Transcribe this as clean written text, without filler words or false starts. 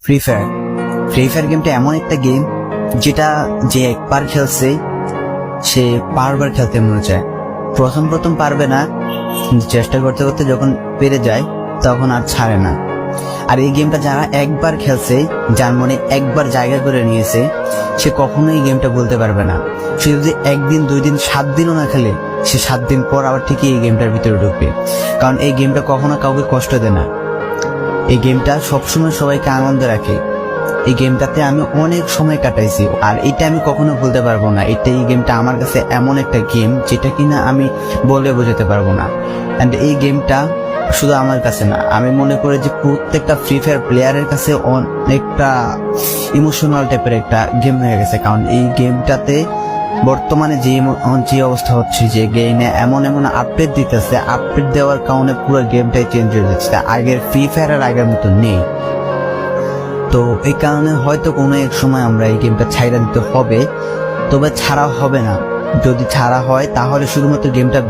Free fire গেমটা এমন একটা গেম যেটা যে একবার খেলছে সে বারবার খেলতে মনে চায়। প্রথম পারবে না, চেষ্টা করতে করতে যখন পেরে যায় তখন আর ছাড়ে না। আর এই গেমটা যারা একবার খেলছে, যার মনে একবার জায়গা করে নিয়েছে, সে কখনোই এই গেমটা বলতে পারবে না। সে যদি 1 দিন 2 দিন 7 দিনও না খেলে, সে 7 দিন পর আবার ঠিকই এই গেমটার ভিতরে ঢুকবে। কারণ এই গেমটা কখনো কাউকে কষ্ট দেয় না। এই গেমটা সবসময় সবাইকে আনন্দ রাখে। এই গেমটাতে আমি অনেক সময় কাটাইছি, আর এটা আমি কখনো ভুলতে পারবো না। এই গেমটা আমার কাছে এমন একটা গেম যেটা কিনা আমি বলে বোঝাতে পারবো না। অ্যান্ড এই গেমটা শুধু আমার কাছে না, আমি মনে করি যে প্রত্যেকটা ফ্রি ফায়ার প্লেয়ারের কাছে অনেকটা ইমোশনাল টাইপের একটা গেম হয়ে গেছে। কারণ এই গেমটাতে বর্তমানে যে অবস্থা হচ্ছে, যে গেমে এমন আপডেট দিতেছে, আপডেট দেওয়ার কারণে পুরো গেমটাই চেঞ্জ হয়ে যাচ্ছে। আগের ফ্রি ফায়ার আর আগের মতো নেই। তো এই কারণে হয়তো কোনো এক সময় আমরা এই গেমটা ছাইড়া দিতে হবে, তবে ছাড়া হবে না। যদি ছাড়া হয় তাহলে শুধুমাত্র গেমটা